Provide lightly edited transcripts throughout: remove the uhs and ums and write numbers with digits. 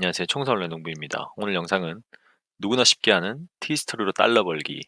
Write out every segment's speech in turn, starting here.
안녕하세요. 총선을 농부입니다. 오늘 영상은 누구나 쉽게 하는 티스토리로 달러 벌기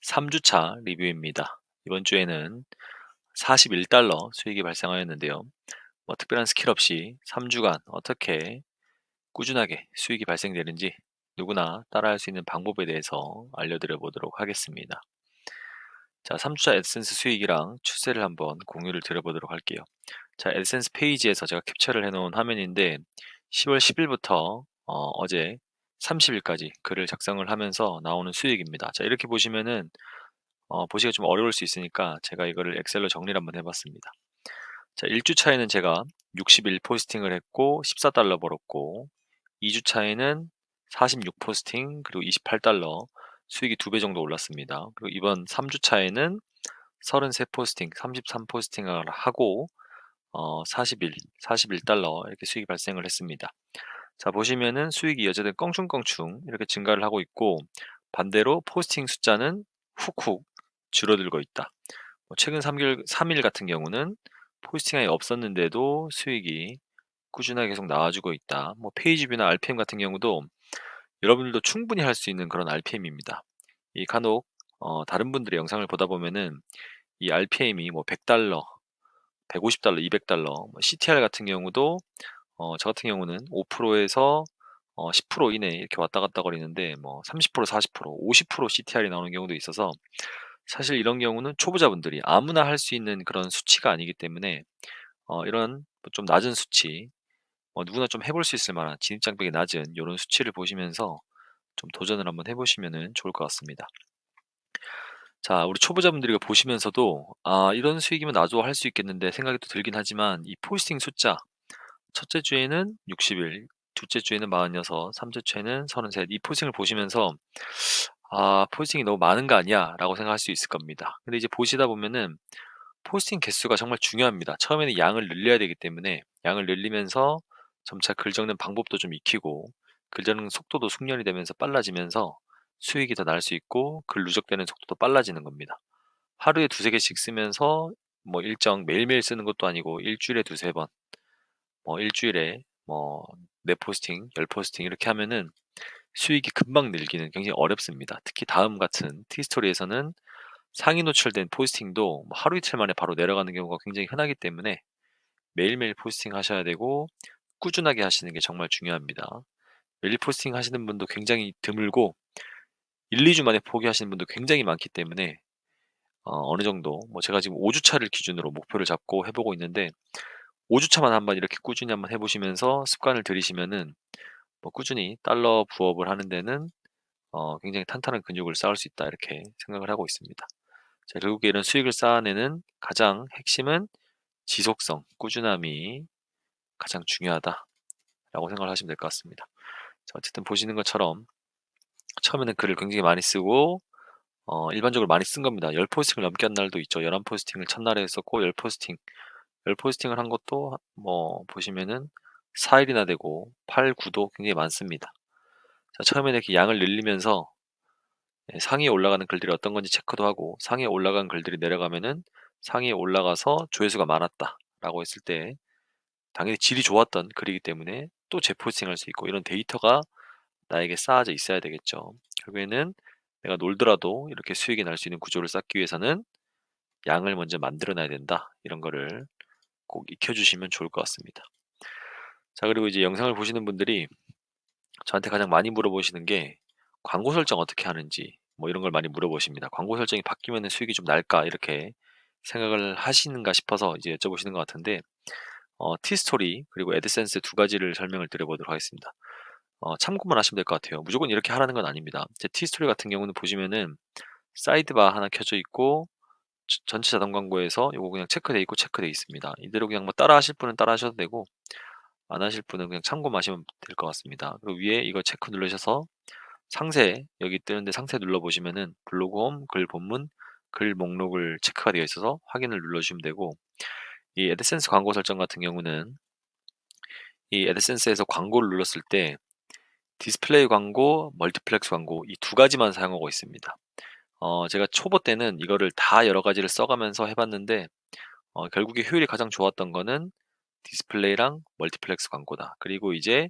3주차 리뷰입니다. 이번 주에는 41달러 수익이 발생하였는데요. 특별한 스킬 없이 3주간 어떻게 꾸준하게 수익이 발생되는지 누구나 따라할 수 있는 방법에 대해서 알려드려 보도록 하겠습니다. 자, 3주차 애드센스 수익이랑 추세를 한번 공유를 드려보도록 할게요. 자, 애드센스 페이지에서 제가 캡처를 해놓은 화면인데 10월 10일부터 어제 30일까지 글을 작성을 하면서 나오는 수익입니다. 자, 이렇게 보시면은 보시기가 좀 어려울 수 있으니까 제가 이거를 엑셀로 정리를 한번 해봤습니다. 자, 1주 차에는 제가 61 포스팅을 했고 14달러 벌었고 2주 차에는 46 포스팅 그리고 28달러 수익이 2배 정도 올랐습니다. 그리고 이번 3주 차에는 33 포스팅, 33 포스팅을 하고 41달러 이렇게 수익이 발생을 했습니다. 자, 보시면은 수익이 어쨌든 껑충껑충 이렇게 증가를 하고 있고 반대로 포스팅 숫자는 훅훅 줄어들고 있다. 최근 3일 같은 경우는 포스팅이 없었는데도 수익이 꾸준하게 계속 나와주고 있다. 페이지 뷰나 RPM 같은 경우도 여러분들도 충분히 할 수 있는 그런 RPM입니다. 이 간혹 다른 분들의 영상을 보다 보면은 이 RPM이 100달러, 150달러, 200달러, CTR 같은 경우도 저 같은 경우는 5%에서 10% 이내 이렇게 왔다 갔다 거리는데 30%, 40%, 50% CTR이 나오는 경우도 있어서 사실 이런 경우는 초보자분들이 아무나 할 수 있는 그런 수치가 아니기 때문에 이런 좀 낮은 수치, 누구나 좀 해볼 수 있을 만한 진입장벽이 낮은 이런 수치를 보시면서 좀 도전을 한번 해보시면 좋을 것 같습니다. 자, 우리 초보자분들이 이거 보시면서도 이런 수익이면 나도 할 수 있겠는데 생각이 또 들긴 하지만 이 포스팅 숫자 첫째 주에는 60일, 둘째 주에는 46, 삼째 주에는 33. 이 포스팅을 보시면서 포스팅이 너무 많은 거 아니야? 라고 생각할 수 있을 겁니다. 근데 이제 보시다 보면은 포스팅 개수가 정말 중요합니다. 처음에는 양을 늘려야 되기 때문에 양을 늘리면서 점차 글 적는 방법도 좀 익히고 글 적는 속도도 숙련이 되면서 빨라지면서 수익이 더 날 수 있고 글 누적되는 속도도 빨라지는 겁니다. 하루에 두세 개씩 쓰면서 일정 매일매일 쓰는 것도 아니고 일주일에 두세 번, 일주일에 네 포스팅, 열 포스팅 이렇게 하면은 수익이 금방 늘기는 굉장히 어렵습니다. 특히 다음 같은 티스토리에서는 상위 노출된 포스팅도 하루 이틀 만에 바로 내려가는 경우가 굉장히 흔하기 때문에 매일매일 포스팅 하셔야 되고 꾸준하게 하시는 게 정말 중요합니다. 매일 포스팅 하시는 분도 굉장히 드물고 1, 2주 만에 포기하시는 분도 굉장히 많기 때문에 어느 정도 제가 지금 5주 차를 기준으로 목표를 잡고 해보고 있는데 5주 차만 한번 이렇게 꾸준히 한번 해보시면서 습관을 들이시면은 꾸준히 달러 부업을 하는 데는 굉장히 탄탄한 근육을 쌓을 수 있다 이렇게 생각을 하고 있습니다. 자, 결국에 이런 수익을 쌓아내는 가장 핵심은 지속성, 꾸준함이 가장 중요하다라고 생각을 하시면 될 것 같습니다. 자, 어쨌든 보시는 것처럼 처음에는 글을 굉장히 많이 쓰고 일반적으로 많이 쓴 겁니다. 10포스팅을 넘게 한 날도 있죠. 11포스팅을 첫날에 했었고 10포스팅, 10포스팅을 한 것도 보시면은 4일이나 되고 8, 9도 굉장히 많습니다. 자, 처음에는 이렇게 양을 늘리면서 상위에 올라가는 글들이 어떤 건지 체크도 하고 상위에 올라간 글들이 내려가면은 상위에 올라가서 조회수가 많았다라고 했을 때 당연히 질이 좋았던 글이기 때문에 또 재포스팅할 수 있고 이런 데이터가 나에게 쌓아져 있어야 되겠죠. 결국에는 내가 놀더라도 이렇게 수익이 날 수 있는 구조를 쌓기 위해서는 양을 먼저 만들어놔야 된다. 이런 거를 꼭 익혀주시면 좋을 것 같습니다. 자, 그리고 이제 영상을 보시는 분들이 저한테 가장 많이 물어보시는 게 광고 설정 어떻게 하는지 이런 걸 많이 물어보십니다. 광고 설정이 바뀌면 수익이 좀 날까 이렇게 생각을 하시는가 싶어서 이제 여쭤보시는 것 같은데 티스토리 그리고 애드센스 두 가지를 설명을 드려보도록 하겠습니다. 참고만 하시면 될 것 같아요. 무조건 이렇게 하라는 건 아닙니다. 제 티스토리 같은 경우는 보시면은 사이드바 하나 켜져 있고 전체 자동 광고에서 요거 그냥 체크돼 있고 체크돼 있습니다. 이대로 그냥 따라 하실 분은 따라 하셔도 되고 안 하실 분은 그냥 참고만 하시면 될 것 같습니다. 그리고 위에 이거 체크 누르셔서 상세 여기 뜨는데 상세 눌러보시면은 블로그 홈, 글 본문, 글 목록을 체크가 되어 있어서 확인을 눌러주시면 되고 이 애드센스 광고 설정 같은 경우는 이 애드센스에서 광고를 눌렀을 때 디스플레이 광고, 멀티플렉스 광고 이 두 가지만 사용하고 있습니다. 제가 초보 때는 이거를 다 여러 가지를 써가면서 해봤는데 결국에 효율이 가장 좋았던 거는 디스플레이랑 멀티플렉스 광고다. 그리고 이제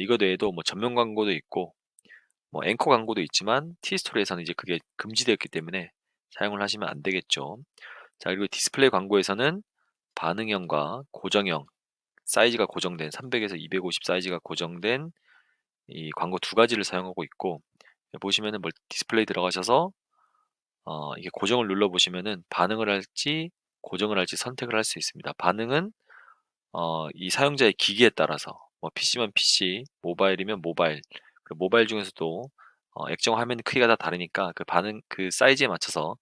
이거 외에도 뭐 전면 광고도 있고 뭐 앵커 광고도 있지만 티스토리에서는 이제 그게 금지되었기 때문에 사용을 하시면 안 되겠죠. 자, 그리고 디스플레이 광고에서는 반응형과 고정형, 사이즈가 고정된 300에서 250 사이즈가 고정된 이 광고 두 가지를 사용하고 있고, 보시면은 디스플레이 들어가셔서 이게 고정을 눌러 보시면은 반응을 할지 고정을 할지 선택을 할 수 있습니다. 반응은 이 사용자의 기기에 따라서 뭐 PC면 PC, 모바일이면 모바일, 그리고 모바일 중에서도 액정 화면 크기가 다 다르니까 그 반응 그 사이즈에 맞춰서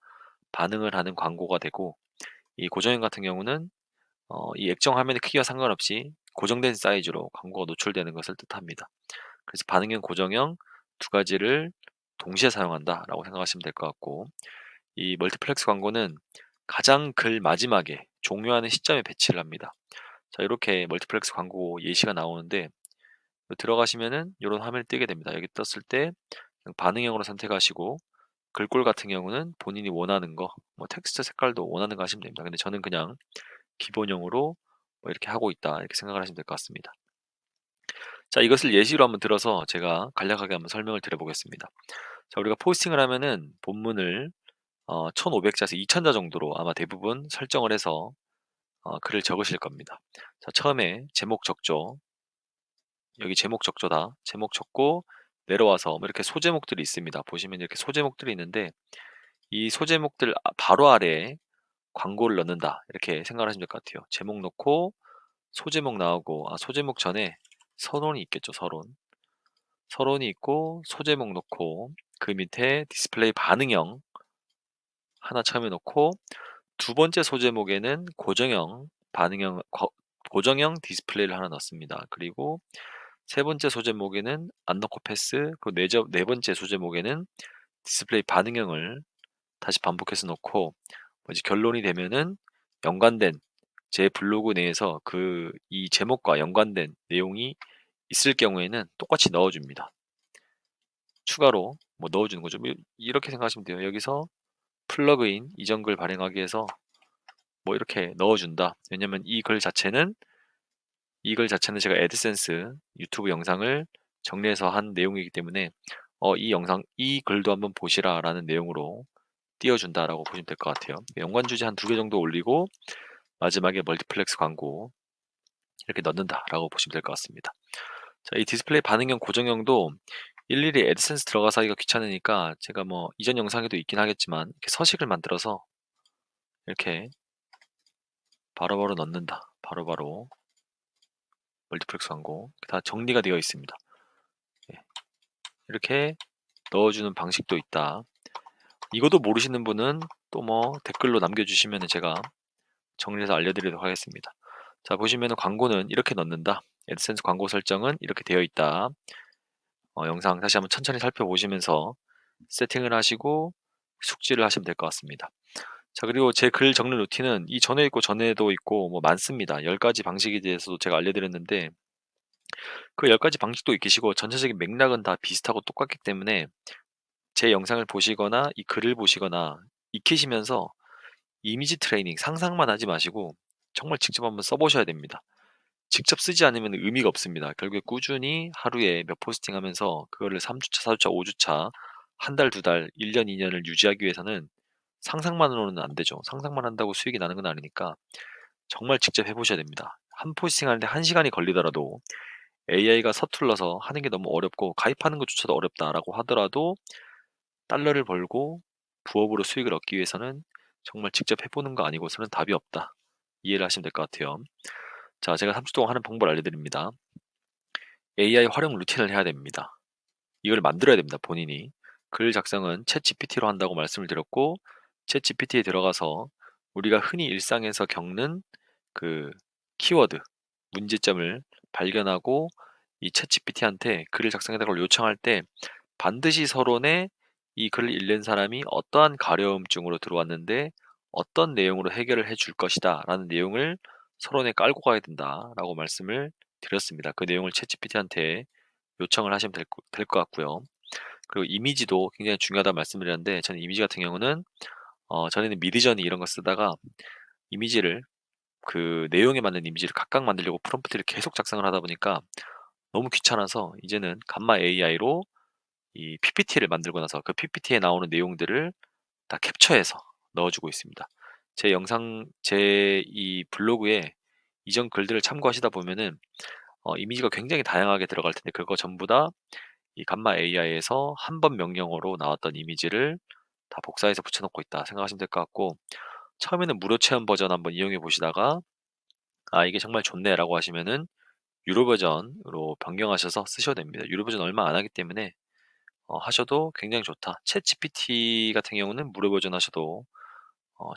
반응을 하는 광고가 되고, 이 고정형 같은 경우는 이 액정 화면의 크기와 상관없이 고정된 사이즈로 광고가 노출되는 것을 뜻합니다. 그래서 반응형, 고정형 두 가지를 동시에 사용한다라고 생각하시면 될 것 같고, 이 멀티플렉스 광고는 가장 글 마지막에 종료하는 시점에 배치를 합니다. 자, 이렇게 멀티플렉스 광고 예시가 나오는데 들어가시면은 이런 화면이 뜨게 됩니다. 여기 떴을 때 그냥 반응형으로 선택하시고, 글꼴 같은 경우는 본인이 원하는 거, 뭐 텍스트 색깔도 원하는 거 하시면 됩니다. 근데 저는 그냥 기본형으로 뭐 이렇게 하고 있다, 이렇게 생각을 하시면 될 것 같습니다. 자, 이것을 예시로 한번 들어서 제가 간략하게 한번 설명을 드려보겠습니다. 자, 우리가 포스팅을 하면은 본문을 1500자에서 2000자 정도로 아마 대부분 설정을 해서 글을 적으실 겁니다. 자, 처음에 제목 적죠. 여기 제목 적죠다. 제목 적고 내려와서 뭐 이렇게 소제목들이 있습니다. 보시면 이렇게 소제목들이 있는데, 이 소제목들 바로 아래에 광고를 넣는다, 이렇게 생각을 하시면 될 것 같아요. 제목 넣고 소제목 나오고, 소제목 전에 서론이 있겠죠. 서론이 있고 소제목 넣고, 그 밑에 디스플레이 반응형 하나 처음에 넣고, 두 번째 소제목에는 고정형 디스플레이를 하나 넣습니다. 그리고 세 번째 소제목에는 안 넣고 패스, 그리고 네 번째 소제목에는 디스플레이 반응형을 다시 반복해서 넣고, 이제 결론이 되면은 연관된 제 블로그 내에서 이 제목과 연관된 내용이 있을 경우에는 똑같이 넣어줍니다. 추가로 뭐 넣어주는 거죠. 이렇게 생각하시면 돼요. 여기서 플러그인 이전 글 발행하기 위해서 뭐 이렇게 넣어준다. 왜냐면 이 글 자체는 제가 애드센스 유튜브 영상을 정리해서 한 내용이기 때문에 이 글도 한번 보시라라는 내용으로 띄워준다라고 보시면 될 것 같아요. 연관 주제 한 두 개 정도 올리고 마지막에 멀티플렉스 광고 이렇게 넣는다라고 보시면 될 것 같습니다. 자, 이 디스플레이 반응형, 고정형도 일일이 애드센스 들어가서 하기가 귀찮으니까 제가 뭐 이전 영상에도 있긴 하겠지만 이렇게 서식을 만들어서 이렇게 바로바로 넣는다. 바로바로 멀티플렉스 광고 다 정리가 되어 있습니다. 예, 이렇게 넣어주는 방식도 있다. 이것도 모르시는 분은 또 뭐 댓글로 남겨주시면 제가 정리해서 알려드리도록 하겠습니다. 자, 보시면 광고는 이렇게 넣는다. 애드센스 광고 설정은 이렇게 되어 있다. 영상 다시 한번 천천히 살펴보시면서 세팅을 하시고 숙지를 하시면 될 것 같습니다. 자, 그리고 제 글 적는 루틴은 이전에 있고 전에도 있고 뭐 많습니다. 10가지 방식에 대해서도 제가 알려드렸는데, 그 10가지 방식도 익히시고 전체적인 맥락은 다 비슷하고 똑같기 때문에 제 영상을 보시거나 이 글을 보시거나 익히시면서 이미지 트레이닝 상상만 하지 마시고 정말 직접 한번 써보셔야 됩니다. 직접 쓰지 않으면 의미가 없습니다. 결국에 꾸준히 하루에 몇 포스팅 하면서 그거를 3주차, 4주차, 5주차, 한 달, 두 달, 1년, 2년을 유지하기 위해서는 상상만으로는 안 되죠. 상상만 한다고 수익이 나는 건 아니니까 정말 직접 해보셔야 됩니다. 한 포스팅 하는데 1시간이 걸리더라도, AI가 서툴러서 하는 게 너무 어렵고 가입하는 것조차도 어렵다라고 하더라도 달러를 벌고 부업으로 수익을 얻기 위해서는 정말 직접 해보는 거 아니고서는 답이 없다. 이해를 하시면 될 것 같아요. 자, 제가 3주 동안 하는 방법을 알려드립니다. AI 활용 루틴을 해야 됩니다. 이걸 만들어야 됩니다. 본인이. 글 작성은 챗 GPT로 한다고 말씀을 드렸고, 챗 GPT에 들어가서 우리가 흔히 일상에서 겪는 그 키워드, 문제점을 발견하고 이 챗 GPT한테 글을 작성해달라고 요청할 때 반드시 서론에 이 글을 읽는 사람이 어떠한 가려움증으로 들어왔는데 어떤 내용으로 해결을 해줄 것이다 라는 내용을 서론에 깔고 가야 된다라고 말씀을 드렸습니다. 그 내용을 챗 GPT한테 요청을 하시면 될 것 같고요. 그리고 이미지도 굉장히 중요하다 말씀드렸는데, 저는 이미지 같은 경우는 전에는 미드저니 이런 거 쓰다가 이미지를 그 내용에 맞는 이미지를 각각 만들려고 프롬프트를 계속 작성을 하다 보니까 너무 귀찮아서 이제는 감마 AI로 이 PPT를 만들고 나서 그 PPT에 나오는 내용들을 다 캡처해서 넣어주고 있습니다. 제 이 블로그에 이전 글들을 참고하시다 보면은 이미지가 굉장히 다양하게 들어갈 텐데 그거 전부 다 이 감마 AI에서 한 번 명령어로 나왔던 이미지를 다 복사해서 붙여놓고 있다 생각하시면 될 것 같고, 처음에는 무료 체험 버전 한번 이용해 보시다가 아 이게 정말 좋네라고 하시면은 유료 버전으로 변경하셔서 쓰셔도 됩니다. 유료 버전 얼마 안 하기 때문에 하셔도 굉장히 좋다. 챗 GPT 같은 경우는 무료 버전 하셔도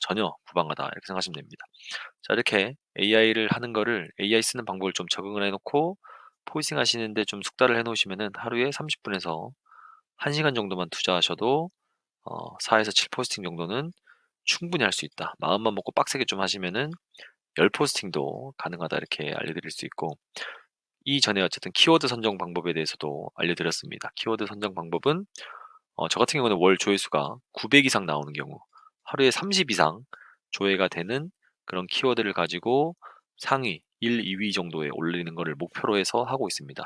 전혀 무방하다 이렇게 생각하시면 됩니다. 자, 이렇게 AI를 하는 거를 AI 쓰는 방법을 좀 적응을 해 놓고 포이싱 하시는데 좀 숙달을 해 놓으시면은 하루에 30분에서 1시간 정도만 투자하셔도 4에서 7 포스팅 정도는 충분히 할 수 있다. 마음만 먹고 빡세게 좀 하시면은 10 포스팅도 가능하다 이렇게 알려드릴 수 있고, 이전에 어쨌든 키워드 선정 방법에 대해서도 알려드렸습니다. 키워드 선정 방법은 저 같은 경우는 월 조회수가 900 이상 나오는 경우, 하루에 30 이상 조회가 되는 그런 키워드를 가지고 상위 1, 2위 정도에 올리는 거를 목표로 해서 하고 있습니다.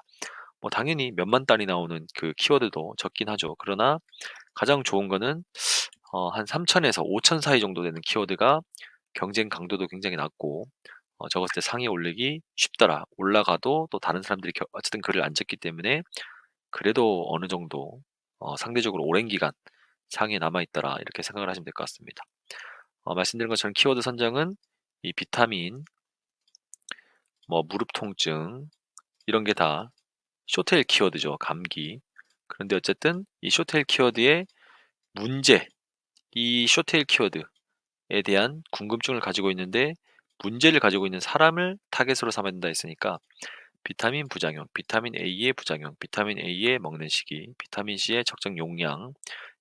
뭐 당연히 몇만 단위 나오는 그 키워드도 적긴 하죠. 그러나 가장 좋은 거는 한 3천에서 5천 사이 정도 되는 키워드가 경쟁 강도도 굉장히 낮고 적었을 때 상위에 올리기 쉽더라. 올라가도 또 다른 사람들이 어쨌든 글을 안 적기 때문에 그래도 어느 정도 상대적으로 오랜 기간 상위에 남아있더라 이렇게 생각을 하시면 될 것 같습니다. 말씀드린 것처럼 키워드 선정은 이 비타민, 뭐 무릎 통증 이런 게 다 쇼테일 키워드죠. 감기. 그런데 어쨌든 이 쇼테일 키워드의 문제, 이 쇼테일 키워드에 대한 궁금증을 가지고 있는데 문제를 가지고 있는 사람을 타겟으로 삼아야 된다 했으니까 비타민 부작용, 비타민 A의 부작용, 비타민 A의 먹는 시기, 비타민 C의 적정 용량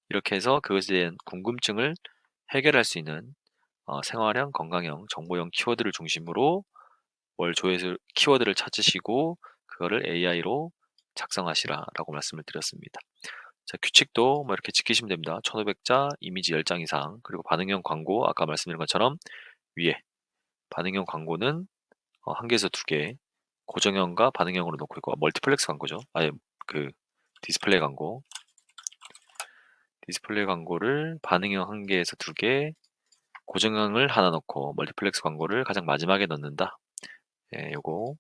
이렇게 해서 그것에 대한 궁금증을 해결할 수 있는 생활형, 건강형, 정보형 키워드를 중심으로 월 조회수 키워드를 찾으시고 그거를 AI로 작성하시라라고 말씀을 드렸습니다. 자, 규칙도 뭐 이렇게 지키시면 됩니다. 1500자, 이미지 10장 이상, 그리고 반응형 광고 아까 말씀드린 것처럼 위에 반응형 광고는 1개에서 2개, 고정형과 반응형으로 놓고 있고 멀티플렉스 광고죠. 아예 그 디스플레이 광고, 디스플레이 광고를 반응형 1개에서 2개, 고정형을 하나 넣고 멀티플렉스 광고를 가장 마지막에 넣는다. 예, 요거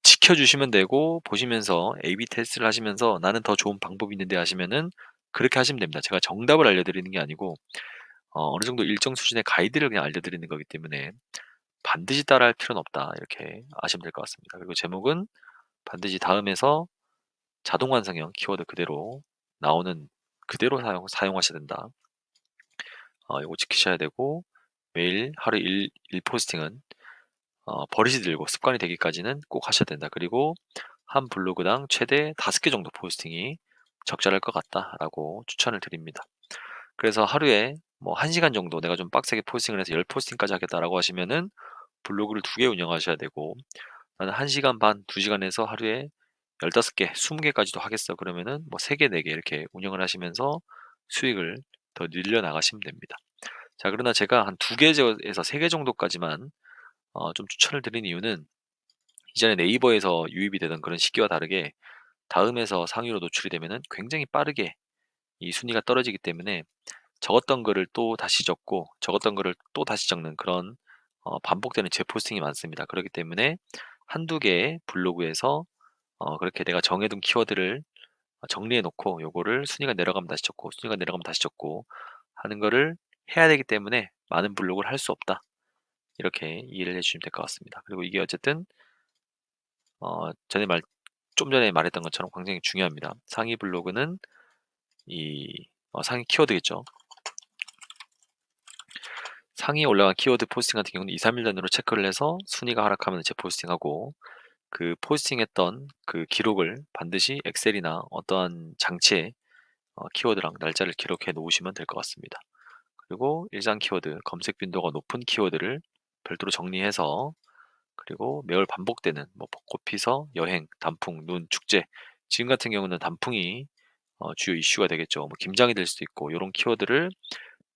지켜주시면 되고 보시면서 A/B 테스트를 하시면서 나는 더 좋은 방법이 있는데 하시면은 그렇게 하시면 됩니다. 제가 정답을 알려드리는 게 아니고 어느 정도 일정 수준의 가이드를 그냥 알려드리는 거기 때문에 반드시 따라할 필요는 없다 이렇게 아시면 될 것 같습니다. 그리고 제목은 반드시 다음에서 자동 완성형 키워드 그대로 나오는 그대로 사용하셔야 된다. 이거 지키셔야 되고 매일 하루 1 포스팅은 버릇이 들고 습관이 되기까지는 꼭 하셔야 된다. 그리고 한 블로그당 최대 5개 정도 포스팅이 적절할 것 같다라고 추천을 드립니다. 그래서 하루에 뭐 1시간 정도 내가 좀 빡세게 포스팅을 해서 10 포스팅까지 하겠다라고 하시면은 블로그를 2개 운영하셔야 되고, 나는 1시간 반, 2시간에서 하루에 15개, 20개까지도 하겠어. 그러면은 뭐 3개, 4개 이렇게 운영을 하시면서 수익을 더 늘려 나가시면 됩니다. 자, 그러나 제가 한 2개에서 3개 정도까지만 좀 추천을 드린 이유는 이전에 네이버에서 유입이 되던 그런 시기와 다르게 다음에서 상위로 노출이 되면은 굉장히 빠르게 이 순위가 떨어지기 때문에 적었던 글을 또 다시 적고 적었던 글을 또 다시 적는 그런 반복되는 재포스팅이 많습니다. 그렇기 때문에 한두 개의 블로그에서 그렇게 내가 정해둔 키워드를 정리해 놓고 요거를 순위가 내려가면 다시 적고 순위가 내려가면 다시 적고 하는 거를 해야 되기 때문에 많은 블로그를 할 수 없다. 이렇게 이해를 해주시면 될 것 같습니다. 그리고 이게 어쨌든 전에 좀 전에 말했던 것처럼 굉장히 중요합니다. 상위 블로그는 이 상위 키워드겠죠. 상위에 올라간 키워드 포스팅 같은 경우는 2, 3일 단위로 체크를 해서 순위가 하락하면 재포스팅하고 그 포스팅했던 그 기록을 반드시 엑셀이나 어떠한 장치에 키워드랑 날짜를 기록해 놓으시면 될 것 같습니다. 그리고 일상 키워드, 검색 빈도가 높은 키워드를 별도로 정리해서 그리고 매월 반복되는 뭐 벚꽃 피서, 여행, 단풍, 눈, 축제 지금 같은 경우는 단풍이 주요 이슈가 되겠죠. 뭐 김장이 될 수도 있고 이런 키워드를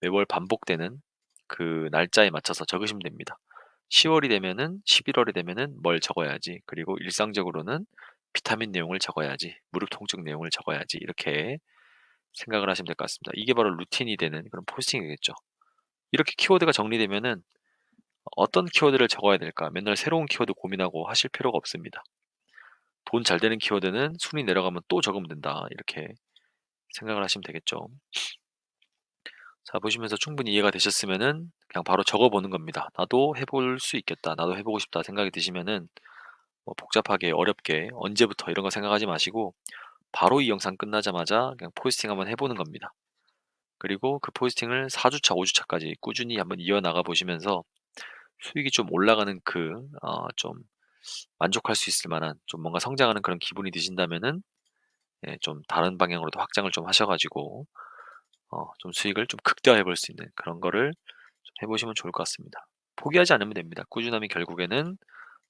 매월 반복되는 그 날짜에 맞춰서 적으시면 됩니다. 10월이 되면은 11월이 되면은 뭘 적어야지. 그리고 일상적으로는 비타민 내용을 적어야지, 무릎 통증 내용을 적어야지 이렇게 생각을 하시면 될 것 같습니다. 이게 바로 루틴이 되는 그런 포스팅이겠죠. 이렇게 키워드가 정리되면은 어떤 키워드를 적어야 될까 맨날 새로운 키워드 고민하고 하실 필요가 없습니다. 돈 잘 되는 키워드는 순위 내려가면 또 적으면 된다 이렇게 생각을 하시면 되겠죠. 자, 보시면서 충분히 이해가 되셨으면은 그냥 바로 적어보는 겁니다. 나도 해볼 수 있겠다, 나도 해보고 싶다 생각이 드시면은 뭐 복잡하게 어렵게 언제부터 이런 거 생각하지 마시고 바로 이 영상 끝나자마자 그냥 포스팅 한번 해보는 겁니다. 그리고 그 포스팅을 4주차, 5주차까지 꾸준히 한번 이어나가 보시면서 수익이 좀 올라가는 좀 만족할 수 있을 만한 좀 뭔가 성장하는 그런 기분이 드신다면은 예, 좀 다른 방향으로도 확장을 좀 하셔가지고 좀 수익을 좀 극대화해 볼 수 있는 그런 거를 좀 해보시면 좋을 것 같습니다. 포기하지 않으면 됩니다. 꾸준함이 결국에는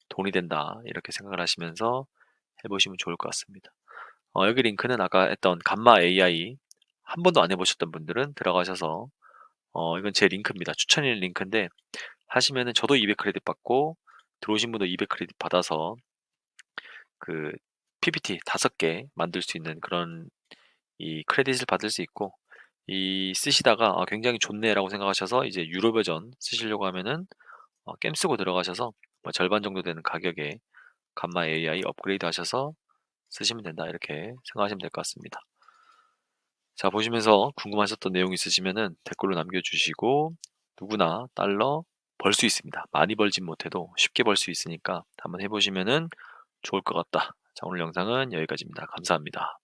돈이 된다 이렇게 생각을 하시면서 해보시면 좋을 것 같습니다. 여기 링크는 아까 했던 감마 AI 한 번도 안 해보셨던 분들은 들어가셔서 이건 제 링크입니다. 추천일 링크인데 하시면은 저도 200 크레딧 받고 들어오신 분도 200 크레딧 받아서 그 PPT 5개 만들 수 있는 그런 이 크레딧을 받을 수 있고 이 쓰시다가 '아 굉장히 좋네.'라고 생각하셔서 이제 유료 버전 쓰시려고 하면은 게임 쓰고 들어가셔서 뭐 절반 정도 되는 가격에 감마 AI 업그레이드 하셔서 쓰시면 된다 이렇게 생각하시면 될 것 같습니다. 자, 보시면서 궁금하셨던 내용 있으시면은 댓글로 남겨주시고 누구나 달러 벌 수 있습니다. 많이 벌진 못해도 쉽게 벌 수 있으니까 한번 해보시면은 좋을 것 같다. 자, 오늘 영상은 여기까지입니다. 감사합니다.